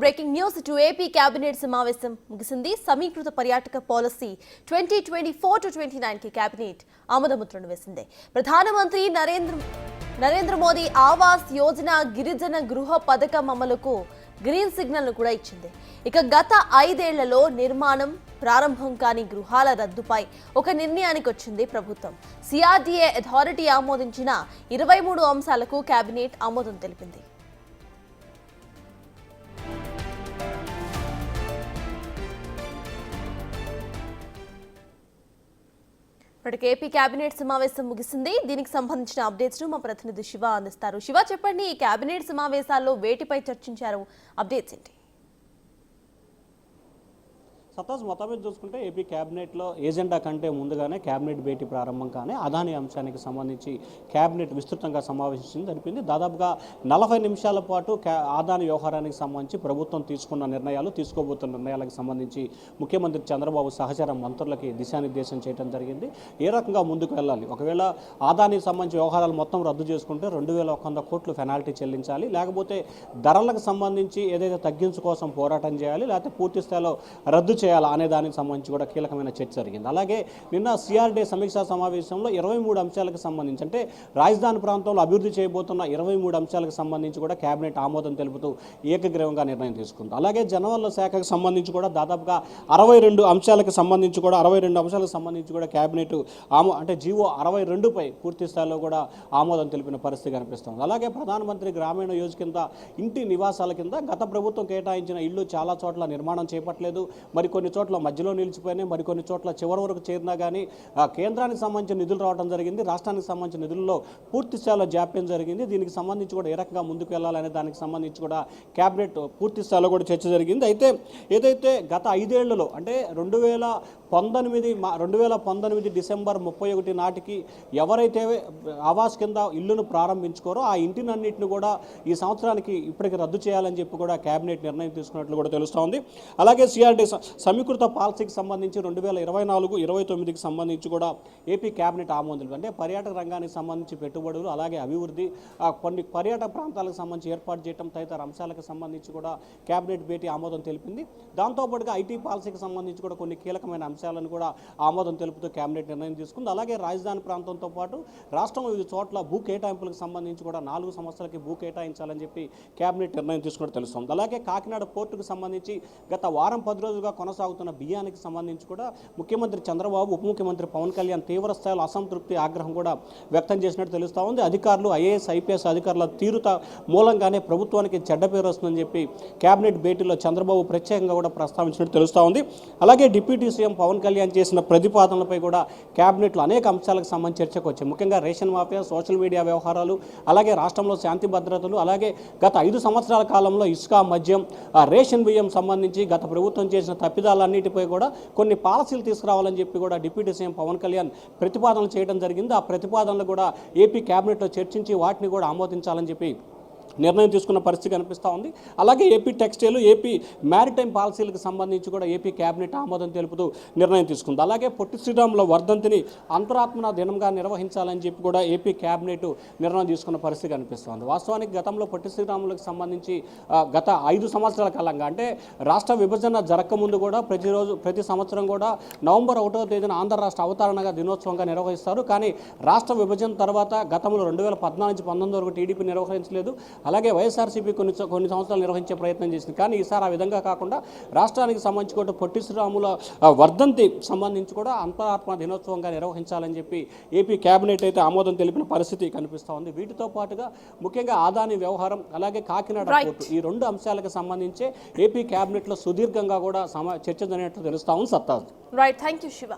Breaking news to AP cabinet సమావేశం ముగిసింది. సమీకృత పర్యాటక పాలసీ 2024-29 కి కేబినెట్ ఆమోదముద్రను వేసింది. ప్రధానమంత్రి నరేంద్ర మోదీ ఆవాస్ యోజన గిరిజన గృహ పథకం అమలుకు గ్రీన్ సిగ్నల్ ను కూడా ఇచ్చింది. ఇక గత 5 ఏళ్లలో నిర్మాణం ప్రారంభం కాని గృహాల రద్దుపై ఒక నిర్ణయానికి వచ్చింది ప్రభుత్వం. సిఆర్డీఏ అథారిటీ ఆమోదించిన 23 అంశాలకు కేబినెట్ ఆమోదం తెలిపింది. ఇప్పటికే ఏపీ కేబినెట్ సమావేశం ముగిసింది. దీనికి సంబంధించిన అప్డేట్స్ ను మా ప్రతినిధి శివ అందిస్తారు. శివ, చెప్పండి, ఈ కేబినెట్ సమావేశాల్లో వేటిపై చర్చించారు? అప్డేట్స్ ఏంటి? సతాజ్ మొత్తం మీద చూసుకుంటే ఏపీ క్యాబినెట్లో ఏజెండా కంటే ముందుగానే క్యాబినెట్ భేటీ ప్రారంభం కానీ అదాని అంశానికి సంబంధించి క్యాబినెట్ విస్తృతంగా సమావేశించింది జరిపింది. దాదాపుగా 40 నిమిషాల పాటు అదాని వ్యవహారానికి సంబంధించి ప్రభుత్వం తీసుకున్న నిర్ణయాలు, తీసుకోబోతున్న నిర్ణయాలకు సంబంధించి ముఖ్యమంత్రి చంద్రబాబు సహచర మంత్రులకి దిశానిర్దేశం చేయడం జరిగింది. ఏ రకంగా ముందుకు వెళ్ళాలి, ఒకవేళ అదానికి సంబంధించి వ్యవహారాలు మొత్తం రద్దు చేసుకుంటే 2100 కోట్లు పెనాల్టీ చెల్లించాలి, లేకపోతే ధరలకు సంబంధించి ఏదైతే తగ్గించు కోసం పోరాటం చేయాలి, లేకపోతే పూర్తి స్థాయిలో రద్దు చేయాలా అనే దానికి సంబంధించి కూడా కీలకమైన చర్చ జరిగింది. అలాగే నిన్న సిఆర్డీ సమీక్షా సమావేశంలో 23 అంశాలకు సంబంధించి, అంటే రాజధాని ప్రాంతంలో అభివృద్ధి చేయబోతున్న 23 అంశాలకు సంబంధించి కూడా కేబినెట్ ఆమోదం తెలుపుతూ ఏకగ్రీవంగా నిర్ణయం తీసుకుంది. అలాగే జనవనరుల శాఖకు సంబంధించి కూడా దాదాపుగా 62 అంశాలకు సంబంధించి కూడా కేబినెట్ అంటే జీవో 62పై పూర్తి స్థాయిలో కూడా ఆమోదం తెలిపిన పరిస్థితి కనిపిస్తుంది. అలాగే ప్రధానమంత్రి గ్రామీణ యోజన కింద ఇంటి నివాసాల కింద గత ప్రభుత్వం కేటాయించిన ఇళ్లు చాలా చోట్ల నిర్మాణం చేపట్టలేదు, కొన్ని చోట్ల మధ్యలో నిలిచిపోయినాయి, మరికొన్ని చోట్ల చివరి వరకు చేరినా కానీ కేంద్రానికి సంబంధించిన నిధులు రావడం జరిగింది, రాష్ట్రానికి సంబంధించిన నిధుల్లో పూర్తి స్థాయిలో జాప్యం జరిగింది. దీనికి సంబంధించి కూడా ఏ రకంగా ముందుకు వెళ్ళాలనే దానికి సంబంధించి కూడా కేబినెట్ పూర్తి స్థాయిలో కూడా చర్చ జరిగింది. అయితే ఏదైతే గత 5 ఏళ్లలో అంటే 2019 డిసెంబర్ 31 నాటికి ఎవరైతే ఆవాస్ కింద ఇల్లును ప్రారంభించుకోరో ఆ ఇంటినన్నింటిని కూడా ఈ సంవత్సరానికి ఇప్పటికి రద్దు చేయాలని చెప్పి కూడా కేబినెట్ నిర్ణయం తీసుకున్నట్లు కూడా తెలుస్తోంది. అలాగే సిఆర్డీ సమీకృత పాలసీకి సంబంధించి 2024-29కి సంబంధించి కూడా ఏపీ కేబినెట్ ఆమోదం, అంటే పర్యాటక రంగానికి సంబంధించి పెట్టుబడులు, అలాగే అభివృద్ధి, కొన్ని పర్యాటక ప్రాంతాలకు సంబంధించి ఏర్పాటు చేయడం తదితర అంశాలకు సంబంధించి కూడా కేబినెట్ భేటీ ఆమోదం తెలిపింది. దాంతోపాటుగా ఐటీ పాలసీకి సంబంధించి కూడా కొన్ని కీలకమైన అంశాలను కూడా ఆమోదం తెలుపుతూ కేబినెట్ నిర్ణయం తీసుకుంది. అలాగే రాజధాని ప్రాంతంతో పాటు రాష్ట్రం వివిధ చోట్ల భూ కేటాయింపులకు సంబంధించి కూడా 4 సంవత్సరాలకి భూ కేటాయించాలని చెప్పి కేబినెట్ నిర్ణయం తీసుకున్నట్టు తెలుస్తుంది. అలాగే కాకినాడ పోర్టుకు సంబంధించి గత వారం 10 రోజులుగా కొనసాగుతున్న బియ్యానికి సంబంధించి కూడా ముఖ్యమంత్రి చంద్రబాబు, ఉప ముఖ్యమంత్రి పవన్ కళ్యాణ్ తీవ్ర స్థాయిలో అసంతృప్తి, ఆగ్రహం కూడా వ్యక్తం చేసినట్టు తెలుస్తూ ఉంది. అధికారులు, ఐఏఎస్, ఐపీఎస్ అధికారుల తీరుత మూలంగానే ప్రభుత్వానికి చెడ్డ పేరు వస్తుందని చెప్పి కేబినెట్ భేటీలో చంద్రబాబు ప్రత్యేకంగా కూడా ప్రస్తావించినట్టు తెలుస్తూ ఉంది. అలాగే డిప్యూటీ సీఎం పవన్ కళ్యాణ్ చేసిన ప్రతిపాదనలపై కూడా కేబినెట్లో అనేక అంశాలకు సంబంధించి చర్చకు వచ్చాయి. ముఖ్యంగా రేషన్ మాఫియా, సోషల్ మీడియా వ్యవహారాలు, అలాగే రాష్ట్రంలో శాంతి భద్రతలు, అలాగే గత 5 సంవత్సరాల కాలంలో ఇసుక, మద్యం, రేషన్ బియ్యం సంబంధించి గత ప్రభుత్వం చేసిన తప్పిదాలన్నిటిపై కూడా కొన్ని పాలసీలు తీసుకురావాలని చెప్పి కూడా డిప్యూటీ సీఎం పవన్ కళ్యాణ్ ప్రతిపాదనలు చేయడం జరిగింది. ఆ ప్రతిపాదనలు కూడా ఏపీ కేబినెట్లో చర్చించి వాటిని కూడా ఆమోదించాలని చెప్పి నిర్ణయం తీసుకున్న పరిస్థితి కనిపిస్తూ ఉంది. అలాగే ఏపీ టెక్స్టైల్, ఏపీ మ్యారిటైమ్ పాలసీలకు సంబంధించి కూడా ఏపీ కేబినెట్ ఆమోదం తెలుపుతూ నిర్ణయం తీసుకుంది. అలాగే పొట్టి శ్రీరాముల వర్ధంతిని అంతరాత్మన దినంగా నిర్వహించాలని చెప్పి కూడా ఏపీ కేబినెట్ నిర్ణయం తీసుకున్న పరిస్థితి కనిపిస్తుంది. వాస్తవానికి గతంలో పొట్టి శ్రీరాములకు సంబంధించి గత 5 సంవత్సరాల కాలంగా, అంటే రాష్ట్ర విభజన జరగకముందు కూడా ప్రతి సంవత్సరం కూడా నవంబర్ 1వ తేదీన ఆంధ్ర రాష్ట్ర అవతరణగా దినోత్సవంగా నిర్వహిస్తారు. కానీ రాష్ట్ర విభజన తర్వాత గతంలో 2014-19 వరకు టీడీపీ నిర్వహించలేదు. అలాగే వైఎస్ఆర్సీపీ కొన్ని సంవత్సరాలు నిర్వహించే ప్రయత్నం చేసింది. కానీ ఈసారి ఆ విధంగా కాకుండా రాష్ట్రానికి సంబంధించి కూడా పొట్టి శ్రీరాముల వర్ధంతి సంబంధించి కూడా అంతరాత్మ దినోత్సవంగా నిర్వహించాలని చెప్పి ఏపీ కేబినెట్ అయితే ఆమోదం తెలిపిన పరిస్థితి కనిపిస్తూ ఉంది. వీటితో పాటుగా ముఖ్యంగా అదాని వ్యవహారం, అలాగే కాకినాడ పోర్టు, ఈ 2 అంశాలకు సంబంధించి ఏపీ కేబినెట్లో సుదీర్ఘంగా కూడా చర్చ జరిగినట్లు తెలుస్తా ఉంది. సత్తాజ్. Right, thank you Shiva.